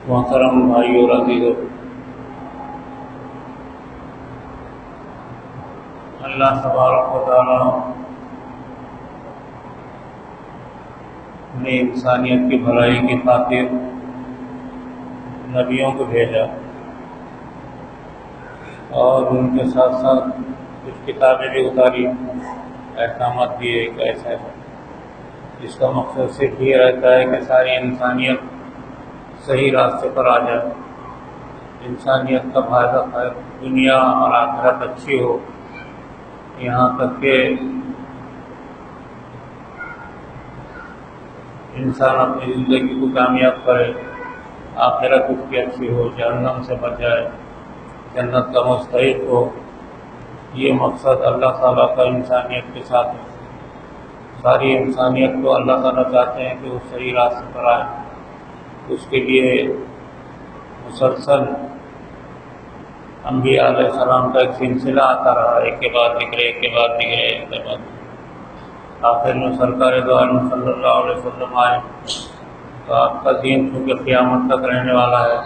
محترم بھائیو اور عزیزو، اللہ تبارک و تعالیٰ نے انسانیت کی بھلائی کی خاطر نبیوں کو بھیجا اور ان کے ساتھ ساتھ کچھ کتابیں بھی اتاری، احکامات دیے ایک ایسا ہے جس کا مقصد صرف یہ رہتا ہے کہ ساری انسانیت صحیح راستے پر آ جائے، انسانیت کا فائدہ خیر دنیا اور آخرت اچھی ہو، یہاں تک کہ انسان اپنی زندگی کو کامیاب کرے، آخرت اس کی اچھی ہو، جہنم سے بچ جائے، جنت کا مستحق ہو۔ یہ مقصد اللہ تعالیٰ کا انسانیت کے ساتھ ہے۔ ساری انسانیت کو اللہ تعالیٰ چاہتے ہیں کہ وہ صحیح راستے پر آئے، اس کے لیے مسلسل انبیاء علیہ السلام کا ایک سلسلہ آتا رہا، ایک کے بعد ذکر، ایک کے بعد ذکر، ایک کے بعد آخر میں سرکار دو عالم صلی اللہ علیہ وسلم آئے۔ تو آپ کا دین چونکہ قیامت تک رہنے والا ہے،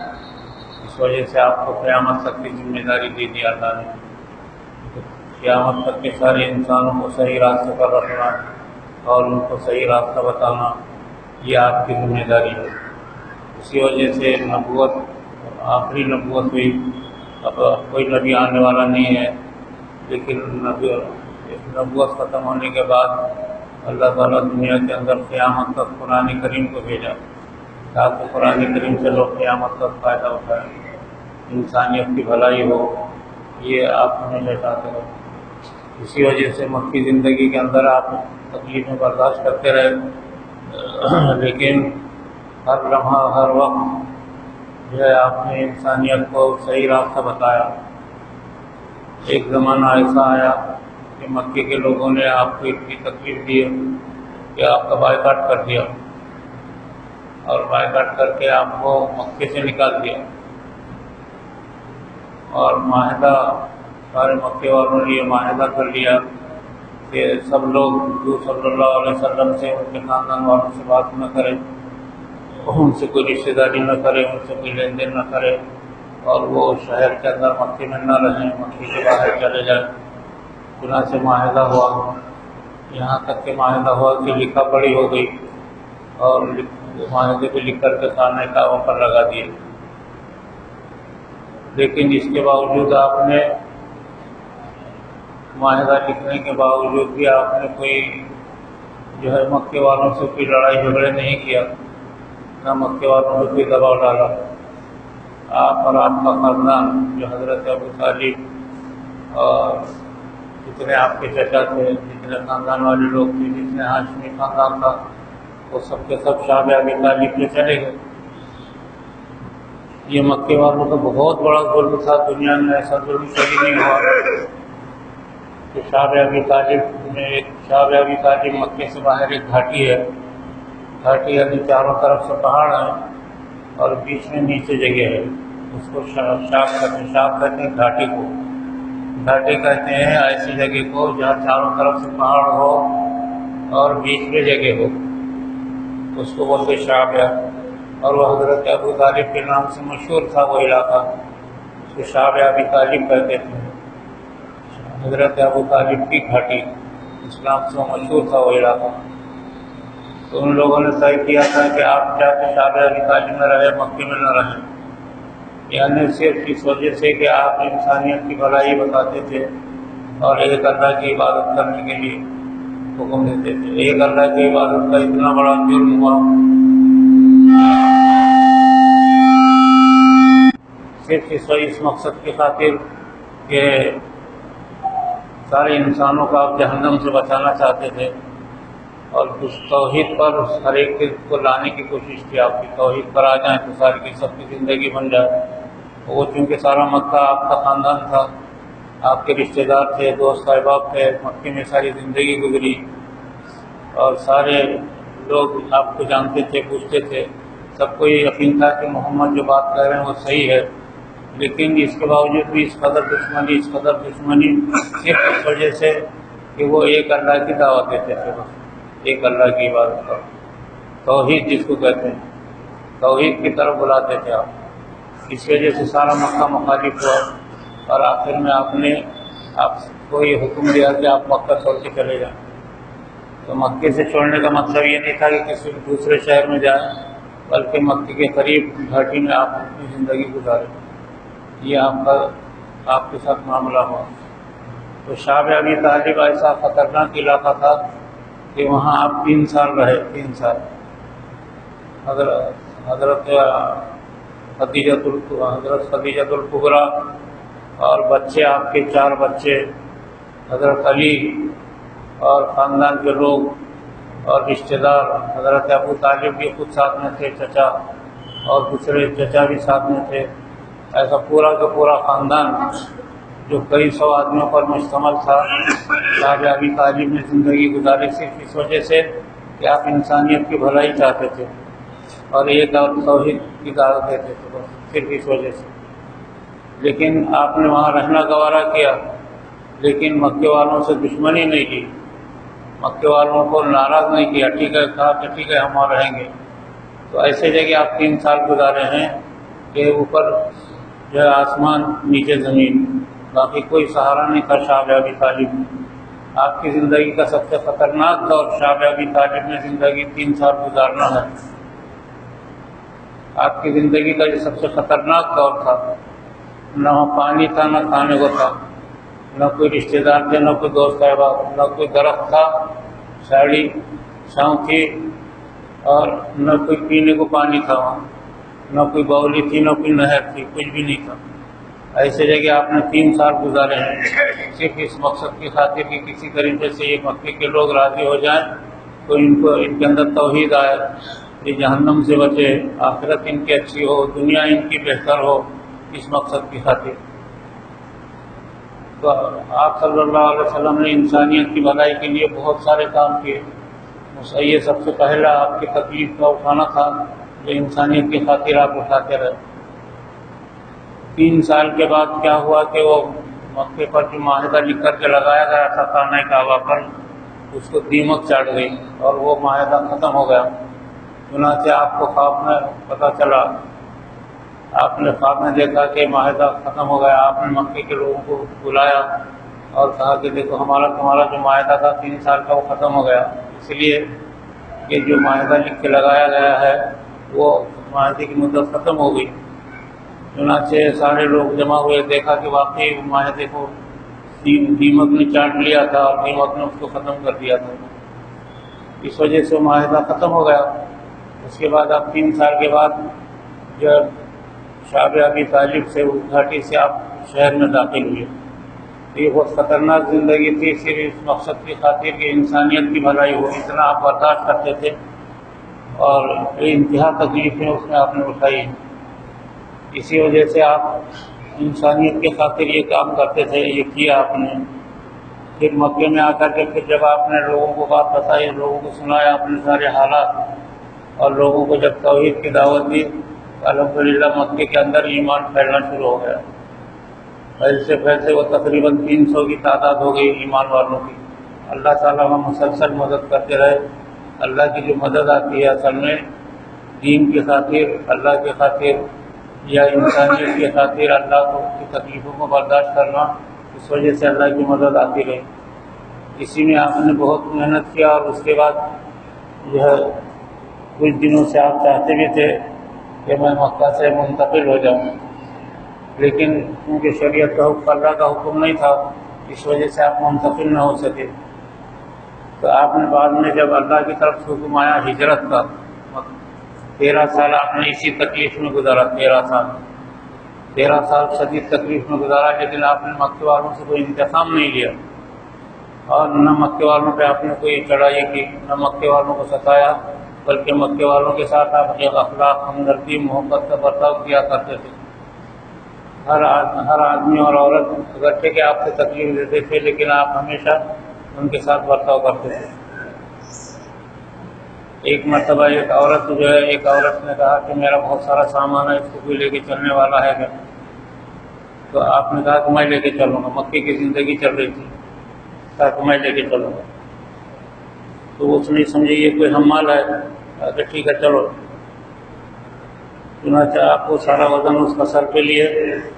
اس وجہ سے آپ کو قیامت تک کی ذمہ داری دی دی اللہ نے، قیامت تک کے سارے انسانوں کو صحیح راستے پر رکھنا اور ان کو صحیح راستہ بتانا، یہ آپ کی ذمہ داری ہے۔ اسی وجہ سے نبوت آخری نبوت ہوئی، اب کوئی نبی آنے والا نہیں ہے، لیکن نبوت ختم ہونے کے بعد اللہ تعالیٰ دنیا کے اندر قیامت تک قرآن کریم کو بھیجا تاکہ قرآن کریم سے لوگ قیامت تک فائدہ اٹھائیں، انسانیت کی بھلائی ہو، یہ آپ ہمیشہ چاہتے ہو۔ اسی وجہ سے مکی زندگی کے اندر آپ تکلیفیں برداشت کرتے رہے، لیکن ہر لمحہ ہر وقت جو ہے آپ نے انسانیت کو صحیح راستہ بتایا۔ ایک زمانہ ایسا آیا کہ مکے کے لوگوں نے آپ کو اتنی تکلیف دی کہ آپ کا بائیکاٹ کر دیا، اور بائیکاٹ کر کے آپ کو مکے سے نکال دیا، اور معاہدہ سارے مکے والوں نے یہ معاہدہ کر لیا کہ سب لوگ حضور صلی اللہ علیہ وسلم سے، ان کے خاندان والوں سے بات نہ کریں، ان سے کوئی رشتہ داری نہ کرے، ان سے کوئی لین دین نہ کرے، اور وہ شہر کے اندر مکے میں نہ رہیں، مکے کے باہر چلے جائیں۔ چنانچہ معاہدہ ہوا، یہاں تک کہ معاہدہ ہوا کہ لکھا پڑھی ہو گئی، اور معاہدے پہ لکھ کر کے خانہ کعبہ پر لگا دیے۔ لیکن اس کے باوجود آپ نے معاہدہ لکھنے کے باوجود بھی آپ نے کوئی جو ہے مکے والوں سے کوئی لڑائی جھگڑے نہیں کیا، نہ مکے والوں نے کوئی دباؤ ڈالا۔ آپ اور آپ کا خاندان جو حضرت ابو طالب اور جتنے آپ کے چچا تھے، جتنے خاندان والے لوگ تھے، جتنے ہاشمی خاندان تھا، وہ سب کے سب شاہ ابی طالب کے چلے گئے۔ یہ مکے والوں کا بہت بڑا ظلم تھا، دنیا میں ایسا ظلم کبھی نہیں ہوا کہ شاہ ابی طالب میں شاہ ابی طالب مکے سے باہر ایک گھاٹی ہے، گھاٹی یعنی چاروں طرف سے پہاڑ ہیں اور بیچ میں نیچے جگہ ہے، اس کو شاخ کہتے ہیں گھاٹی کو، گھاٹی کہتے ہیں ایسی جگہ کو جہاں چاروں طرف سے پہاڑ ہو اور بیچ میں جگہ ہو، اس کو بولتے شعبیہ۔ اور وہ حضرت ابو طالب کے نام سے مشہور تھا وہ علاقہ، اس کو شعب ابی طالب کہتے تھے، حضرت ابو طالب کی گھاٹی، اس نام سے مشہور تھا وہ علاقہ۔ تو ان لوگوں نے طے کیا تھا کہ آپ جا کے شعب ابی طالب میں رہے، مکے میں نہ رہیں، یعنی صرف اس وجہ سے کہ آپ انسانیت کی بھلائی بتاتے تھے اور ایک اللہ کی عبادت کرنے کے لیے حکم دیتے تھے۔ ایک اللہ کی عبادت کا اتنا بڑا جرم ہوا، صرف اس مقصد کی خاطر کہ سارے انسانوں کو آپ جہنم سے بچانا چاہتے تھے، اور کچھ توحید پر ہر ایک کو لانے کی کوشش کی، آپ کی توحید پر آ جائیں تو ساری کی سب کی زندگی بن جائے۔ وہ چونکہ سارا مکہ آپ کا خاندان تھا، آپ کے رشتہ دار تھے، دوست احباب تھے، مکے میں ساری زندگی گزری، اور سارے لوگ آپ کو جانتے تھے، پوچھتے تھے، سب کو یہ یقین تھا کہ محمد جو بات کہہ رہے ہیں وہ صحیح ہے، لیکن اس کے باوجود بھی اس قدر دشمنی صرف اس وجہ سے کہ وہ ایک اللہ کی دعوت دیتے تھے، بس ایک اللہ کی عبادت کا، توحید جس کو کہتے ہیں، توحید کی طرف بلاتے تھے آپ، اس وجہ سے سارا مکہ مخالف ہوا، اور آخر میں آپ کو یہ حکم دیا کہ آپ مکہ چھوڑ کے چلے جائیں۔ تو مکے سے چھوڑنے کا مطلب یہ نہیں تھا کہ کسی دوسرے شہر میں جائیں، بلکہ مکے کے قریب گھاٹی میں آپ اپنی زندگی گزاریں۔ یہ آپ کے ساتھ معاملہ ہوا۔ تو شعب ابی طالب ایسا خطرناک علاقہ تھا کہ وہاں آپ 3 سال رہے، 3 سال۔ حضرت خدیجہ الکبریٰ اور بچے، آپ کے 4 بچے، حضرت علی اور خاندان کے لوگ اور رشتہ دار، حضرت ابو طالب بھی خود ساتھ میں تھے، چچا، اور دوسرے چچا بھی ساتھ میں تھے۔ ایسا پورا کا پورا خاندان جو کئی 100 آدمیوں پر مشتمل تھا، شعب ابی طالب نے زندگی گزاری صرف اس وجہ سے کہ آپ انسانیت کی بھلائی چاہتے تھے اور ایک اور توحید کی دعوت دیتے تھے، بس صرف اس وجہ سے۔ لیکن آپ نے وہاں رہنا گوارا کیا، لیکن مکے والوں سے دشمنی نہیں کی، مکے والوں کو ناراض نہیں کیا، ٹھیک ہے، کہا کہ ٹھیک ہے ہم وہاں رہیں گے۔ تو ایسے جگہ آپ 3 سال گزارے ہیں کہ اوپر جو ہے آسمان، نیچے زمین، باقی کوئی سہارا نہیں تھا شعب ابی طالب میں۔ آپ کی زندگی کا سب سے خطرناک دور شعب ابی طالب میں زندگی 3 سال گزارنا ہے۔ آپ کی زندگی کا یہ سب سے خطرناک دور تھا، نہ پانی تھا، نہ کھانے کو تھا، نہ کوئی رشتہ دار تھے، نہ کوئی دوست احباب، نہ کوئی درخت تھا، ساڑی چھاؤں تھی، اور نہ کوئی پینے کو پانی تھا وہاں، نہ کوئی باولی تھی، نہ کوئی نہر تھی، کچھ بھی نہیں تھا۔ ایسے جگہ آپ نے 3 سال گزارے ہیں صرف اس مقصد کی خاطر کہ کسی طریقے سے یہ مکے کے لوگ راضی ہو جائیں، تو ان کے اندر توحید آئے، یہ جہنم سے بچے، آخرت ان کی اچھی ہو، دنیا ان کی بہتر ہو، اس مقصد کی خاطر۔ تو آپ صلی اللہ علیہ وسلم نے انسانیت کی بھلائی کے لیے بہت سارے کام کیے۔ یہ سب سے پہلا آپ کی تکلیف کا اٹھانا تھا جو انسانیت کی خاطر آپ اٹھاتے رہے۔ 3 سال کے بعد کیا ہوا کہ وہ مکے پر جو معاہدہ لکھ کر کے لگایا گیا تھا خانہ کعبہ پر، اس کو دیمک چاٹ گئی اور وہ معاہدہ ختم ہو گیا۔ چنانچہ آپ کو خواب میں پتہ چلا، آپ نے خواب میں دیکھا کہ معاہدہ ختم ہو گیا۔ آپ نے مکے کے لوگوں کو بلایا اور کہا کہ دیکھو تمہارا جو معاہدہ تھا 3 سال کا، وہ ختم ہو گیا، اس لیے کہ جو معاہدہ لکھ کے لگایا گیا ہے وہ معاہدے کی مدت ختم ہو گئی۔ چنانچہ سارے لوگ جمع ہوئے، دیکھا کہ واقعی معاہدے کو دیمک نے چاٹ لیا تھا اور دیمک نے اس کو ختم کر دیا تھا، اس وجہ سے معاہدہ ختم ہو گیا۔ اس کے بعد آپ 3 سال کے بعد جب شعب ابی طالب سے اس گھاٹی سے آپ شہر میں داخل ہوئے، یہ بہت خطرناک زندگی تھی، صرف اس مقصد کی خاطر کہ انسانیت کی بھلائی ہو، اتنا آپ برداشت کرتے تھے اور انتہا تکلیفیں اس میں آپ نے اٹھائی۔ اسی وجہ سے آپ انسانیت کی خاطر یہ کام کرتے تھے، یہ کیا آپ نے۔ پھر مکے میں آ کر کے پھر جب آپ نے لوگوں کو بات بتائی، لوگوں کو سنایا اپنے سارے حالات، اور لوگوں کو جب توحید کی دعوت دی، الحمدللہ مکے کے اندر ایمان پھیلنا شروع ہو گیا۔ پھیلتے وہ تقریباً 300 کی تعداد ہو گئی ایمان والوں کی۔ اللہ تعالیٰ وہاں مسلسل مدد کرتے رہے۔ اللہ کی جو مدد آتی ہے اصل میں دین کی خاطر، اللہ کی خاطر یا انسانیت کی خاطر، اللہ کی تکلیفوں کو برداشت کرنا، اس وجہ سے اللہ کی مدد آتی رہی۔ اسی میں آپ نے بہت محنت کیا، اور اس کے بعد جو ہے کچھ دنوں سے آپ چاہتے بھی تھے کہ میں مکہ سے منتقل ہو جاؤں، لیکن کیونکہ شریعت کا حکم، اللہ کا حکم نہیں تھا، اس وجہ سے آپ منتقل نہ ہو سکے۔ تو آپ نے بعد میں جب اللہ کی طرف سے حکم آیا ہجرت کا، 13 سال آپ نے اسی تکلیف میں گزارا، 13 سال شدید تکلیف میں گزارا، لیکن آپ نے مکے والوں سے کوئی انتقام نہیں لیا، اور نہ مکے والوں پہ آپ نے کوئی چڑھائی کی، نہ مکے والوں کو ستایا، بلکہ مکے والوں کے ساتھ آپ ایک اخلاق، ہمدردی، محبت کا برتاؤ کیا کرتے تھے۔ ہر آدمی اور عورت اگرچہ کہ آپ سے تکلیف دیتے تھے، لیکن آپ ہمیشہ ان کے ساتھ برتاؤ کرتے تھے۔ ایک مرتبہ ایک عورت نے کہا کہ میرا بہت سارا سامان ہے، اس کو کوئی لے کے چلنے والا ہے کیا؟ تو آپ نے کہا کہ میں لے کے چلوں گا، مکے کی زندگی چل رہی تھی، کہا کہ میں لے کے چلوں گا۔ تو اس نے سمجھے یہ کوئی حمال ہے، کہ ٹھیک ہے چلو۔ چنانچہ آپ وہ سارا وزن اس کا سر پہ لیے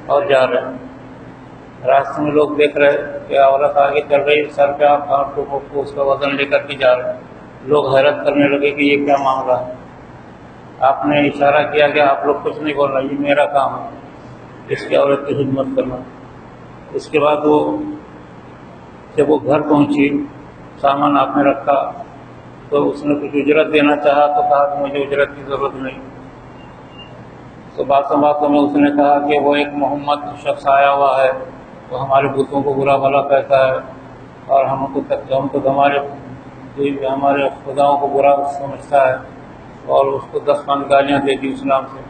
اور جا رہے ہیں۔ راستے میں لوگ دیکھ رہے کہ عورت آگے چل رہی، سر پہ آپ کو اس کا وزن لے کر کے جا رہے ہیں۔ لوگ حیرت کرنے لگے کہ یہ کیا معاملہ ہے۔ آپ نے اشارہ کیا کہ آپ لوگ کچھ نہیں بول رہے، یہ میرا کام ہے اس کی عورت کی خدمت کرنا۔ اس کے بعد جب وہ گھر پہنچی، سامان آپ نے رکھا تو اس نے کچھ اجرت دینا چاہا تو کہا کہ مجھے اجرت کی ضرورت نہیں۔ تو باتوں میں اس نے کہا کہ وہ ایک محمد شخص آیا ہوا ہے، وہ ہمارے بتوں کو برا بھلا کہتا ہے اور ہم کو ہمارے خداؤں کو برا سمجھتا ہے، اور اس کو 10 گالیاں دے دی اسلام سے۔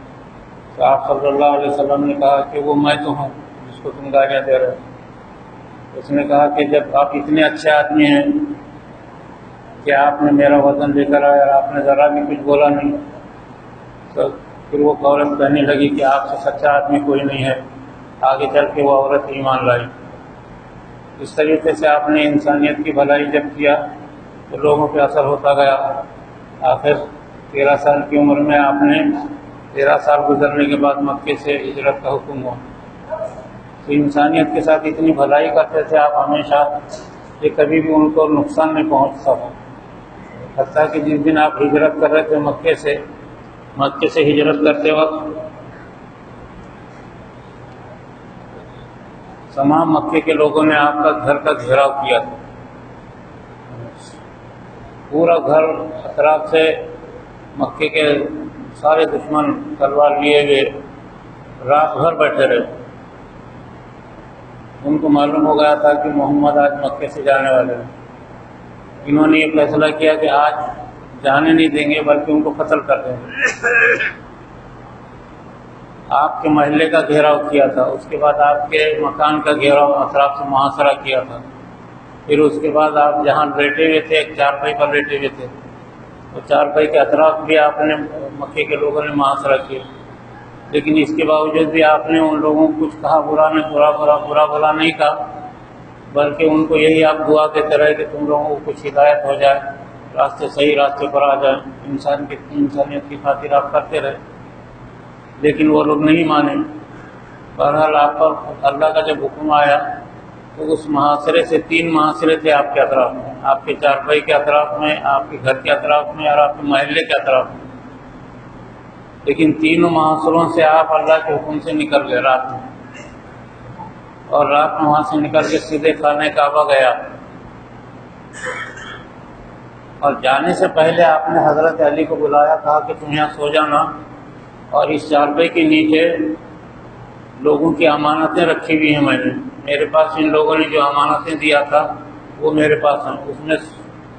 تو آپ صلی اللہ علیہ وسلم نے کہا کہ وہ میں تو ہوں جس کو تم گالیاں دے رہے ہو۔ اس نے کہا کہ جب آپ اتنے اچھے آدمی ہیں کہ آپ نے میرا وزن لے کر آیا اور آپ نے ذرا بھی کچھ بولا نہیں، تو پھر وہ عورت کہنے لگی کہ آپ سے سچا آدمی کوئی نہیں ہے۔ آگے چل کے وہ عورت ایمان لائی۔ اس طریقے سے آپ نے انسانیت کی بھلائی جب کیا تو لوگوں پہ اثر ہوتا گیا۔ آخر 13 سال کی عمر میں آپ نے 13 سال گزرنے کے بعد مکے سے ہجرت کا حکم ہوا۔ تو انسانیت کے ساتھ اتنی بھلائی کرتے تھے آپ ہمیشہ کہ کبھی بھی ان کو نقصان نہیں پہنچ سکا۔ حتیٰ کہ جس دن آپ ہجرت کر رہے تھے مکے سے ہجرت کرتے وقت تمام مکے کے لوگوں نے آپ کا گھر کا گھیراؤ کیا تھا۔ پورا گھر اطراف سے مکے کے سارے دشمن تلوار لیے ہوئے رات بھر بیٹھے رہے۔ ان کو معلوم ہو گیا تھا کہ محمد آج مکے سے جانے والے ہیں۔ انہوں نے یہ فیصلہ کیا کہ آج جانے نہیں دیں گے بلکہ ان کو قتل کر دیں گے۔ آپ کے محلے کا گھیراؤ کیا تھا، اس کے بعد آپ کے مکان کا گھیراؤ اطراف سے محاصرہ کیا تھا۔ پھر اس کے بعد آپ جہاں لیٹے ہوئے تھے ایک چارپائی پر لیٹے ہوئے تھے، تو چارپائی کے اطراف بھی آپ نے مکے کے لوگوں نے محاصرہ کیا۔ لیکن اس کے باوجود بھی آپ نے ان لوگوں کو کچھ کہا برا بھلا نہیں کہا، بلکہ ان کو یہی آپ دعا دیتے رہے کہ تم لوگوں کو کچھ ہدایت ہو جائے، صحیح راستے پر آ جائیں، انسانیت کی خاطر آپ کرتے رہے۔ لیکن وہ لوگ نہیں مانے۔ بہرحال آپ پر اللہ کا جب حکم آیا تو اس محاصرے سے 3 محاصرے تھے آپ کے اطراف میں، آپ کے چارپائی کے اطراف میں، آپ کے گھر کے اطراف میں اور آپ کے محلے کے اطراف میں۔ لیکن تینوں محاصروں سے آپ اللہ کے حکم سے نکل گئے رات میں، اور رات میں وہاں سے نکل کے سیدھے خانہ کعبہ گیا۔ اور جانے سے پہلے آپ نے حضرت علی کو بلایا، کہا کہ تم یہاں سو جانا، اور اس چارپائی کے نیچے لوگوں کی امانتیں رکھی ہوئی ہیں، میرے پاس ان لوگوں نے جو امانتیں دیا تھا وہ میرے پاس ہیں۔ اس میں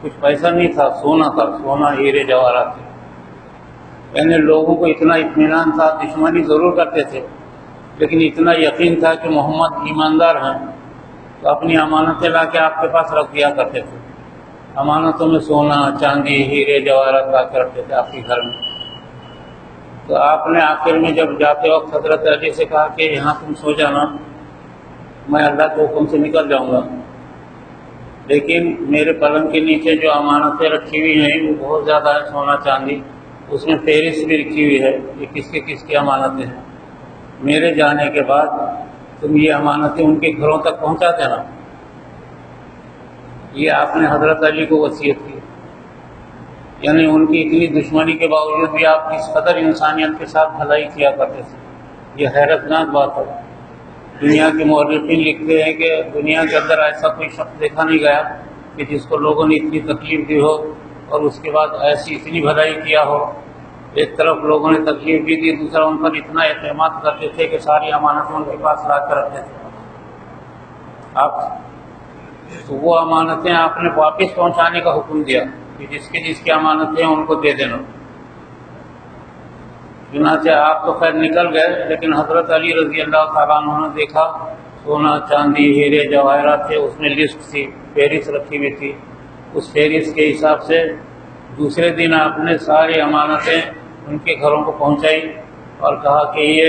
کچھ پیسہ نہیں تھا، سونا تھا، سونا ہیرے جواہرات تھے۔ یعنی لوگوں کو اتنا اطمینان تھا، دشمنی ضرور کرتے تھے لیکن اتنا یقین تھا کہ محمد ایماندار ہیں، تو اپنی امانتیں لا کے آپ کے پاس رکھ دیا کرتے تھے۔ امانتوں میں سونا، چاندی، ہیرے جواہرات لا کے رکھتے تھے آپ کے گھر میں۔ تو آپ نے آخر میں جب جاتے وقت حضرت علی سے کہا کہ یہاں تم سو جانا، میں اللہ کے حکم سے نکل جاؤں گا، لیکن میرے پلنگ کے نیچے جو امانتیں رکھی ہوئی ہیں وہ بہت زیادہ ہے، سونا چاندی، اس میں فہرست بھی رکھی ہوئی ہے کہ کس کی امانتیں ہیں۔ میرے جانے کے بعد تم یہ امانتیں ان کے گھروں تک پہنچا دینا۔ یہ آپ نے حضرت علی کو وصیت کی۔ یعنی ان کی اتنی دشمنی کے باوجود بھی آپ کس قدر انسانیت کے ساتھ بھلائی کیا کرتے تھے، یہ حیرتناک بات ہے۔ دنیا کے مورخین لکھتے ہیں کہ دنیا کے اندر ایسا کوئی شخص دیکھا نہیں گیا کہ جس کو لوگوں نے اتنی تکلیف دی ہو اور اس کے بعد ایسی اتنی بھلائی کیا ہو۔ ایک طرف لوگوں نے تکلیف بھی دی، دوسرا ان پر اتنا اعتماد کرتے تھے کہ ساری امانتیں ان کے پاس لا کر رکھتے تھے۔ تو وہ امانتیں آپ نے واپس پہنچانے کا حکم دیا کہ جس کی امانتیں ان کو دے دینا۔ چنانچہ آپ تو خیر نکل گئے، لیکن حضرت علی رضی اللہ تعالیٰ عنہ نے دیکھا سونا چاندی ہیرے جواہرات تھے، اس میں لسٹ تھی، فہرست رکھی ہوئی تھی۔ اس فہرست کے حساب سے دوسرے دن آپ نے ساری امانتیں ان کے گھروں کو پہنچائی اور کہا کہ یہ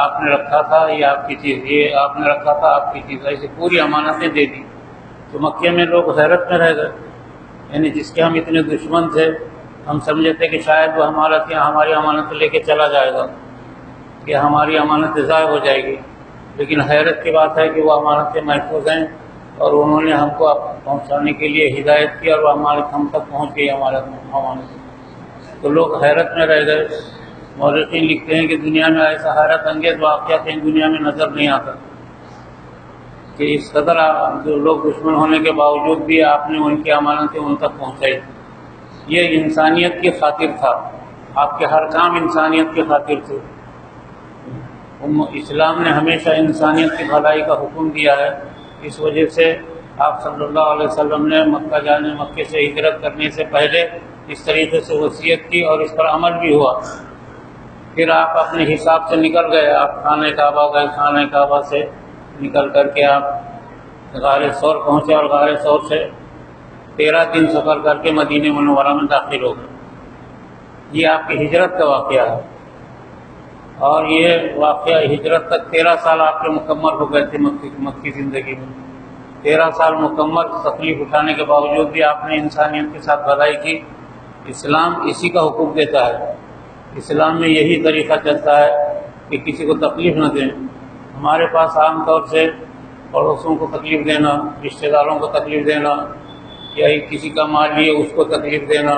آپ نے رکھا تھا، یہ آپ کی چیز، یہ آپ نے رکھا تھا، آپ کی چیز، ایسی پوری امانتیں دے دی۔ تو مکے میں لوگ حیرت میں رہ گئے، یعنی جس کے ہم اتنے دشمن تھے، ہم سمجھتے کہ شاید وہ ہماری امانت لے کے چلا جائے گا، کہ ہماری امانتیں ضائع ہو جائے گی، لیکن حیرت کی بات ہے کہ وہ امانتیں محفوظ ہیں اور انہوں نے ہم کو پہنچانے کے لیے ہدایت کی اور وہ ہم تک پہنچ گئی ہمارے امانت۔ تو لوگ حیرت میں رہ گئے۔ مورخین لکھتے ہیں کہ دنیا میں ایسا حیرت انگیز واقعہ کہیں دنیا میں نظر نہیں آتا کہ اس قدر جو لوگ دشمن ہونے کے باوجود بھی آپ نے ان کی امانتیں ان تک پہنچائی۔ یہ انسانیت کی خاطر تھا، آپ کے ہر کام انسانیت کی خاطر تھے۔ اسلام نے ہمیشہ انسانیت کی بھلائی کا حکم دیا ہے، اس وجہ سے آپ صلی اللہ علیہ وسلم نے مکے سے ہجرت کرنے سے پہلے اس طریقے سے وصیت کی اور اس پر عمل بھی ہوا۔ پھر آپ اپنے حساب سے نکل گئے، آپ خانہ کعبہ گئے، خانہ کعبہ سے نکل کر کے آپ غار ثور پہنچے اور غار ثور سے 13 دن سفر کر کے مدینہ منورہ میں داخل ہو گئے۔ یہ آپ کی ہجرت کا واقعہ ہے، اور یہ واقعہ ہجرت تک 13 سال آپ کے مکمل ہو گئے تھے مکی زندگی میں۔ 13 سال مکمل تکلیف اٹھانے کے باوجود بھی آپ نے انسانیت کے ساتھ بھلائی کی۔ اسلام اسی کا حکم دیتا ہے، اسلام میں یہی طریقہ چلتا ہے کہ کسی کو تکلیف نہ دیں۔ ہمارے پاس عام طور سے پڑوسوں کو تکلیف دینا، رشتہ داروں کو تکلیف دینا، یا کسی کا مال لیے اس کو تکلیف دینا،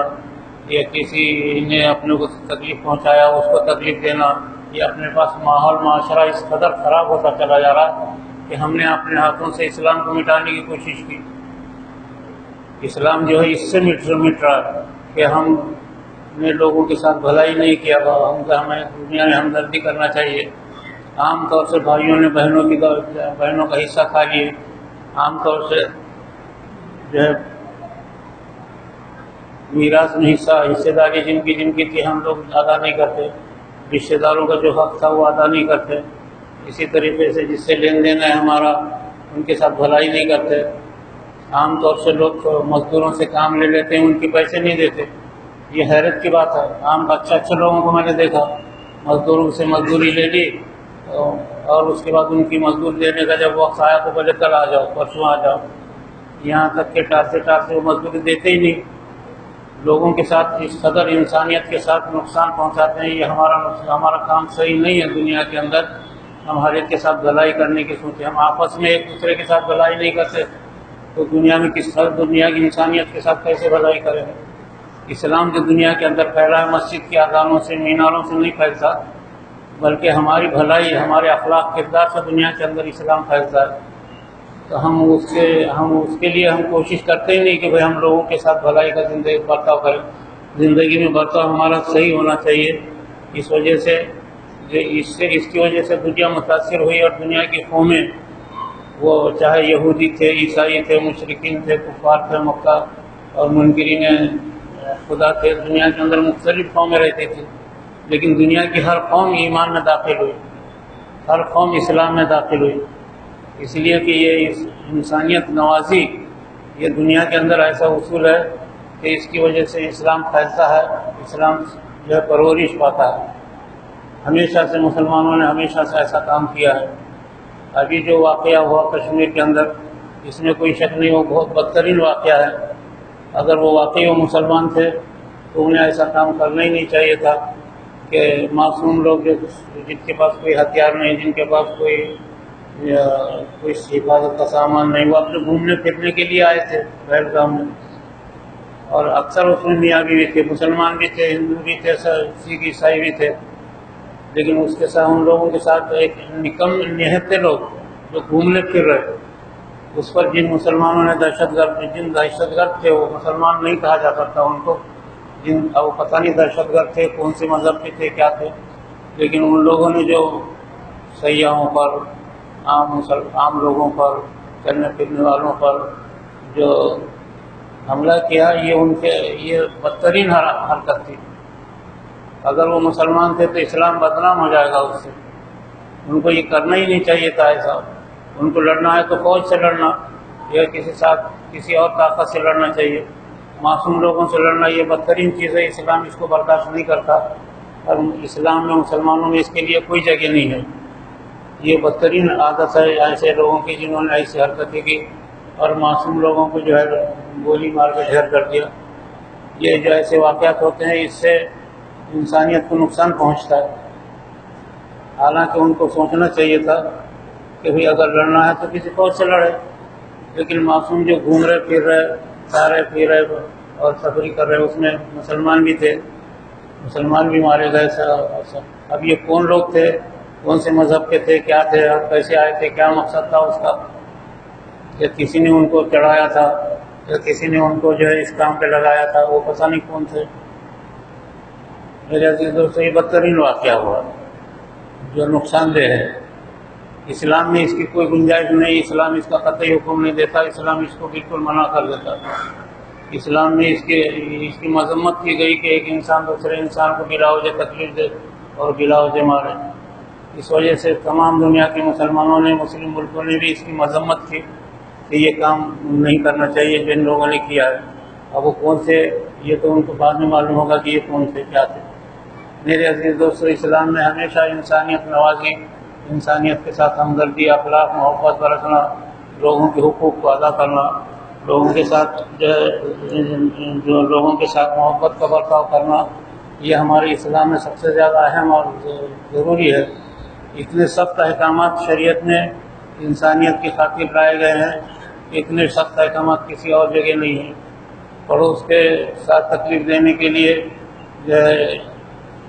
یا کسی نے اپنے کو تکلیف پہنچایا اس کو تکلیف دینا، یہ اپنے پاس ماحول معاشرہ اس قدر خراب ہوتا چلا جا رہا ہے کہ ہم نے اپنے ہاتھوں سے اسلام کو مٹانے کی کوشش کی۔ اسلام جو ہے اس سے مٹ رہا ہے کہ ہم نے لوگوں کے ساتھ بھلائی نہیں کیا، ہمیں دنیا میں ہمدردی کرنا چاہیے۔ عام طور سے بھائیوں نے بہنوں کا حصہ کھا لیے، عام طور سے جو ہے میراث میں حصہ داری جن کی تھی ہم لوگ ادا نہیں کرتے، رشتہ داروں کا جو حق تھا وہ ادا نہیں کرتے، اسی طریقے سے جس سے لین دین ہے ہمارا ان کے ساتھ بھلائی نہیں کرتے۔ عام طور سے لوگ مزدوروں سے کام لے لیتے ہیں، ان کے پیسے نہیں دیتے۔ یہ حیرت کی بات ہے، عام اچھے لوگوں کو میں نے دیکھا مزدوروں سے مزدوری لے لی اور اس کے بعد ان کی مزدور دینے کا جب وقت آیا تو بولے کل آ جاؤ، پرسوں آ جاؤ، یہاں تک کہ ٹارتے وہ مزدوری دیتے ہی نہیں۔ لوگوں کے ساتھ اس قدر انسانیت کے ساتھ نقصان پہنچاتے ہیں، یہ ہمارا کام صحیح نہیں ہے۔ دنیا کے اندر ہم ہر ایک کے ساتھ بھلائی کرنے کی سوچیں، ہم آپس میں ایک دوسرے کے ساتھ بھلائی نہیں کرتے تو دنیا میں دنیا کی انسانیت کے ساتھ کیسے بھلائی کریں گے؟ اسلام جو دنیا کے اندر پھیلا ہے مسجد کی اذانوں سے میناروں سے نہیں پھیلتا، بلکہ ہماری بھلائی ہمارے اخلاق کردار سے دنیا کے اندر اسلام پھیلتا ہے۔ تو ہم اس کے لیے ہم کوشش کرتے ہی نہیں کہ بھئی ہم لوگوں کے ساتھ بھلائی کا برتاؤ کریں، زندگی میں برتاؤ ہمارا صحیح ہونا چاہیے۔ اس وجہ سے اس کی وجہ سے دنیا متاثر ہوئی، اور دنیا کی قومیں وہ چاہے یہودی تھے، عیسائی تھے، مشرکین تھے، کفار تھے مکہ اور منکرین خدا تھے، دنیا کے اندر مختلف قومیں رہتی تھیں، لیکن دنیا کی ہر قوم ایمان میں داخل ہوئی، ہر قوم اسلام میں داخل ہوئی، اس لیے کہ یہ انسانیت نوازی یہ دنیا کے اندر ایسا اصول ہے کہ اس کی وجہ سے اسلام پھیلتا ہے، اسلام جو ہے پرورش پاتا ہے۔ ہمیشہ سے مسلمانوں نے ہمیشہ سے ایسا کام کیا ہے۔ ابھی جو واقعہ ہوا کشمیر کے اندر، اس میں کوئی شک نہیں، وہ بہت بدترین واقعہ ہے۔ اگر وہ واقعی وہ مسلمان تھے تو انہیں ایسا کام کرنا ہی نہیں چاہیے تھا کہ معصوم لوگ جن کے پاس کوئی ہتھیار نہیں، جن کے پاس کوئی حفاظت کا سامان نہیں، وہ اپنے گھومنے پھرنے کے لیے آئے تھے پہلگام میں، اور اکثر اس میں میاں بھی تھے، مسلمان بھی تھے، ہندو بھی تھے، سکھ عیسائی بھی تھے، لیکن اس کے ساتھ ان لوگوں کے ساتھ ایک نہتے لوگ جو گھومنے پھر رہے تھے، اس پر جن مسلمانوں نے دہشت گرد تھے، وہ مسلمان نہیں کہا جا سکتا ان کو، وہ پتہ نہیں دہشت گرد تھے کون سے مذہب کے تھے کیا تھے، لیکن ان لوگوں نے جو سیاحوں پر، عام لوگوں پر، چلنے پھرنے والوں پر جو حملہ کیا، یہ بدترین حرکت تھی۔ اگر وہ مسلمان تھے تو اسلام بدنام ہو جائے گا اس سے، ان کو یہ کرنا ہی نہیں چاہیے تھا ایسا۔ ان کو لڑنا ہے تو فوج سے لڑنا یا کسی اور طاقت سے لڑنا چاہیے، معصوم لوگوں سے لڑنا یہ بدترین چیز ہے، اسلام اس کو برداشت نہیں کرتا، اور اسلام میں مسلمانوں میں اس کے لیے کوئی جگہ نہیں ہے۔ یہ بدترین عادت ہے ایسے لوگوں کی جنہوں نے ایسی حرکتیں کی اور معصوم لوگوں کو جو ہے گولی مار کے ڈھیر کر دیا۔ یہ جو ایسے واقعات ہوتے ہیں اس سے انسانیت کو نقصان پہنچتا ہے۔ حالانکہ ان کو سوچنا چاہیے تھا کہ بھئی اگر لڑنا ہے تو کسی فوج سے لڑے، لیکن معصوم جو گھوم رہے پھر رہے، کھا رہے پی رہے اور تفریح کر رہے، اس میں مسلمان بھی تھے، مسلمان بھی مارے گئے سب۔ اب یہ کون لوگ تھے، کون سے مذہب کے تھے، کیا تھے، اور کیسے آئے تھے، کیا مقصد تھا اس کا، یا کسی نے ان کو چڑھایا تھا یا کسی نے ان کو جو ہے اس کام پہ لگایا تھا، وہ پتہ نہیں کون تھے۔ میرے عزیز دوستو، یہ بدترین واقعہ ہوا جو نقصان دہ ہے۔ اسلام میں اس کی کوئی گنجائش نہیں، اسلام اس کا قطعی حکم نہیں دیتا، اسلام اس کو بالکل منع کر دیتا۔ اسلام میں اس کی مذمت کی گئی کہ ایک انسان دوسرے انسان کو بلا وجہ تکلیف دے اور بلا وجہ مارے۔ اس وجہ سے تمام دنیا کے مسلمانوں نے، مسلم ملکوں نے بھی اس کی مذمت کی کہ یہ کام نہیں کرنا چاہیے جو ان لوگوں نے کیا ہے۔ اب وہ کون سے، یہ تو ان کو بعد میں معلوم ہوگا کہ یہ کون سے کیا تھے۔ میرے عزیز دوستو، اسلام میں ہمیشہ انسانیت نوازی، انسانیت کے ساتھ ہمدردی، اخلاق، محبت برتنا، لوگوں کے حقوق کو ادا کرنا، لوگوں کے ساتھ جو لوگوں کے ساتھ محبت کا برتاؤ کرنا، یہ ہمارے اسلام میں سب سے زیادہ اہم اور ضروری ہے۔ اتنے سخت احکامات شریعت میں انسانیت کی خاطر لائے گئے ہیں، اتنے سخت احکامات کسی اور جگہ نہیں ہیں۔ پڑوس کے ساتھ تکلیف دینے کے لیے جو ہے،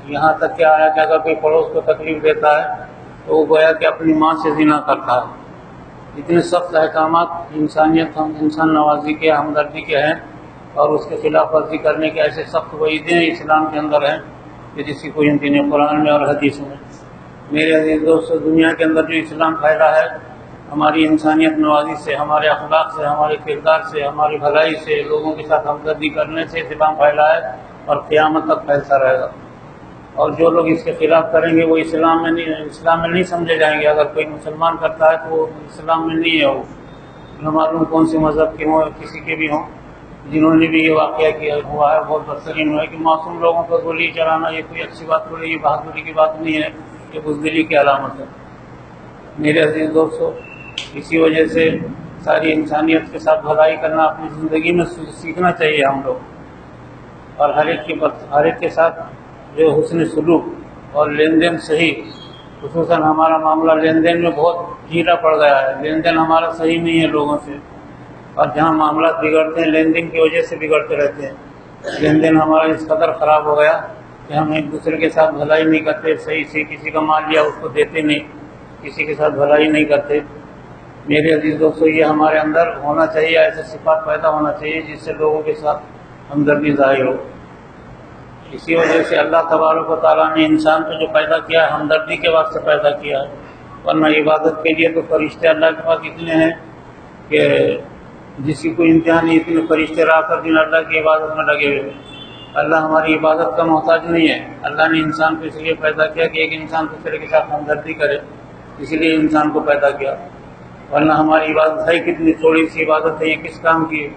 یہاں تک کہ آیا کہ اگر کوئی پڑوس کو تکلیف دیتا ہے تو وہ گویا کہ اپنی ماں سے زنا کرتا ہے۔ اتنے سخت احکامات انسان نوازی کے، ہمدردی کے ہیں، اور اس کے خلاف ورزی کرنے کے ایسے سخت وعیدیں اسلام کے اندر ہیں کہ جس کی کوئی انتہا نہیں قرآن میں اور حدیث میں۔ میرے عزیز دوستو، دنیا کے اندر جو اسلام پھیلا ہے، ہماری انسانیت نوازی سے، ہمارے اخلاق سے، ہمارے کردار سے، ہماری بھلائی سے، لوگوں کے ساتھ ہمدردی کرنے سے اسلام پھیلا ہے اور قیامت تک پھیلتا رہے گا۔ اور جو لوگ اس کے خلاف کریں گے وہ اسلام میں نہیں سمجھے جائیں گے۔ اگر کوئی مسلمان کرتا ہے تو وہ اسلام میں نہیں ہے، وہ نہ معلوم کون سے مذہب کے ہوں، کسی کے بھی ہوں، جنہوں نے بھی یہ واقعہ کیا ہوا ہے، بہت بدترین ہوا ہے کہ معصوم لوگوں پر گولی چلانا یہ کوئی اچھی بات تھوڑی، یہ بہادری کی بات نہیں ہے، یہ بزدلی کی علامت ہے۔ میرے عزیز دوستو، اسی وجہ سے ساری انسانیت کے ساتھ بھلائی کرنا اپنی زندگی میں سیکھنا چاہیے ہم لوگ، اور ہر ایک کے ساتھ جو حسن سلوک اور لین دین صحیح، خصوصاً ہمارا معاملہ لین دین میں بہت ڈھیلا پڑ گیا ہے، لین دین ہمارا صحیح نہیں ہے لوگوں سے، اور جہاں معاملات بگڑتے ہیں لین دین کی وجہ سے بگڑتے رہتے ہیں۔ لین دین ہمارا اس قدر خراب ہو گیا کہ ہم ایک دوسرے کے ساتھ بھلائی نہیں کرتے، صحیح سے کسی کا مال لیا اس کو دیتے نہیں، کسی کے ساتھ بھلائی نہیں کرتے۔ میرے عزیز دوستو، یہ ہمارے اندر ہونا چاہیے، ایسے صفات پیدا ہونا چاہیے جس سے لوگوں کے ساتھ ہمدردی ظاہر ہو۔ اسی وجہ سے اللہ تبارک و تعالیٰ نے انسان کو جو پیدا کیا ہے ہمدردی کے واسطے پیدا کیا ہے، ورنہ عبادت کے لیے تو فرشتے اللہ کے پاس اتنے ہیں کہ جس کی کوئی انتہا نہیں، اتنے فرشتے رات اور دن اللہ کی عبادت میں لگے ہوئے۔ اللہ ہماری عبادت کا محتاج نہیں ہے، اللہ نے انسان کو اس لیے پیدا کیا کہ ایک انسان دوسرے کے ساتھ ہمدردی کرے، اس لیے انسان کو پیدا کیا، ورنہ ہماری عبادت ہے کتنی تھوڑی سی عبادت ہے، یہ کس کام کی ہے؟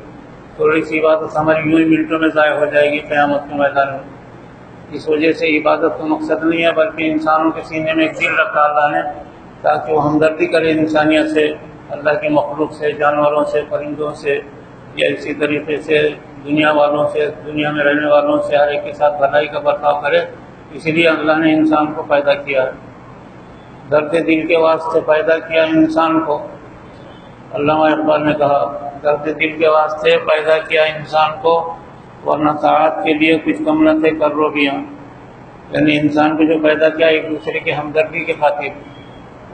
تھوڑی سی عبادت ہماری یوں ہی منٹوں میں ضائع ہو جائے گی قیامت کے میدان میں۔ اس وجہ سے عبادت کا مقصد نہیں ہے، بلکہ انسانوں کے سینے میں ایک دل رکھا اللہ نے تاکہ وہ ہمدردی کرے انسانیت سے، اللہ کی مخلوق سے، جانوروں سے، پرندوں سے، یا اسی طریقے سے دنیا والوں سے، دنیا میں رہنے والوں سے، ہر ایک کے ساتھ بھلائی کا برتاؤ کرے۔ اسی لیے اللہ نے انسان کو پیدا کیا ہے، درد دل کے واسطے پیدا کیا انسان کو۔ علامہ اقبال نے کہا، درد دل کے واسطے پیدا کیا انسان کو، ورنہ طاعت کے لیے کچھ کم نہ تھے کروبیاں۔ یعنی انسان کو جو پیدا کیا ایک دوسرے کی ہمدردی کے خاطر،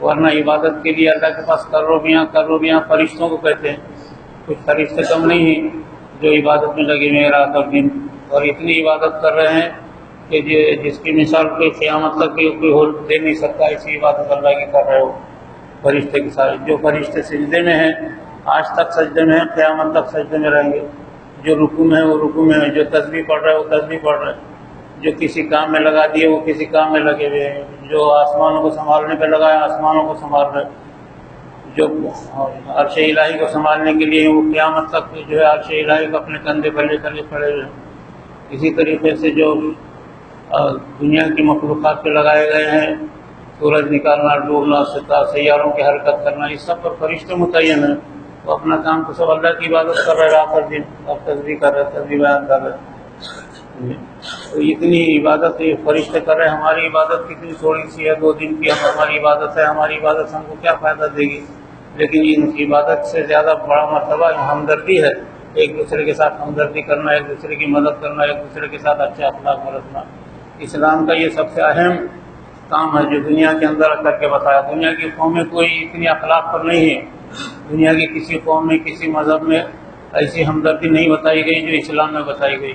ورنہ عبادت کے لیے اللہ کے پاس کروبیاں فرشتوں کو کہتے ہیں، کچھ فرشتے کم نہیں ہیں جو عبادت میں لگے ہوئے رات اور دن، اور اتنی عبادت کر رہے ہیں کہ جس کی مثال کوئی قیامت تک کوئی ہو دے نہیں سکتا، اسی عبادت اللہ کی کر رہے ہو فرشتے کے ساتھ۔ جو فرشتے سجدے میں ہیں، آج تک سجدے میں ہیں، قیامت تک سجدے میں رہیں گے۔ جو رکوع میں ہے وہ رکوع میں ہے، جو تسبیح پڑھ رہے وہ تسبیح پڑھ رہے، جو کسی کام میں لگا دیے وہ کسی کام میں لگے ہوئے ہیں، جو آسمانوں کو سنبھالنے پہ لگا ہے آسمانوں کو سنبھال رہے، جو عرش الہی کو سنبھالنے کے لیے وہ قیامت تک جو ہے عرش الہی کو اپنے کندھے پر لے کر کھڑے ہوئے ہیں۔ اسی طریقے سے جو دنیا کی مخلوقات پہ لگائے گئے ہیں، سورج نکالنا، ڈوبنا، سیاروں کی حرکت کرنا، اس سب پر فرشتے متعین ہیں۔ وہ اپنا کام تو سب اللہ کی عبادت کر رہے رات اور دن، اور تسبیح کر رہے، تسبیح بیان کر رہے۔ تو اتنی عبادت فرشتے کر رہے ہیں، ہماری عبادت کتنی تھوڑی سی ہے، 2 دن کی ہماری عبادت ہے، ہماری عبادت سے ہم کو کیا فائدہ دے گی؟ لیکن ان عبادت سے زیادہ بڑا مرتبہ ہمدردی ہے، ایک دوسرے کے ساتھ ہمدردی کرنا، ایک دوسرے کی مدد کرنا، ایک دوسرے کے ساتھ اچھے اخلاق برتنا۔ اسلام کا یہ سب سے اہم کام ہے جو دنیا کے اندر کر کے بتایا۔ دنیا کی قوم میں کوئی اتنی اخلاق پر نہیں ہے، دنیا کی کسی قوم میں کسی مذہب میں ایسی ہمدردی نہیں بتائی گئی جو اسلام میں بتائی گئی۔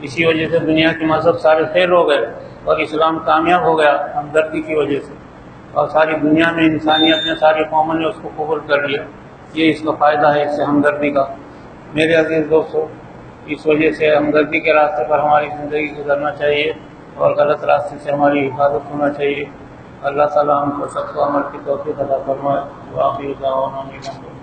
اسی وجہ سے دنیا کے مذہب سارے فیل ہو گئے اور اسلام کامیاب ہو گیا ہمدردی کی وجہ سے، اور ساری دنیا میں انسانیت نے، ساری قوموں نے اس کو قبول کر لیا۔ یہ اس کا فائدہ ہے اس سے ہمدردی کا۔ میرے عزیز دوستو، اس وجہ سے ہمدردی کے راستے پر ہماری زندگی گزرنا چاہیے اور غلط راستے سے ہماری حفاظت ہونا چاہیے۔ اللہ تعالیٰ ہم کو سب کو عمل کی توفیق عطا فرمائے۔ واقعی دعوانا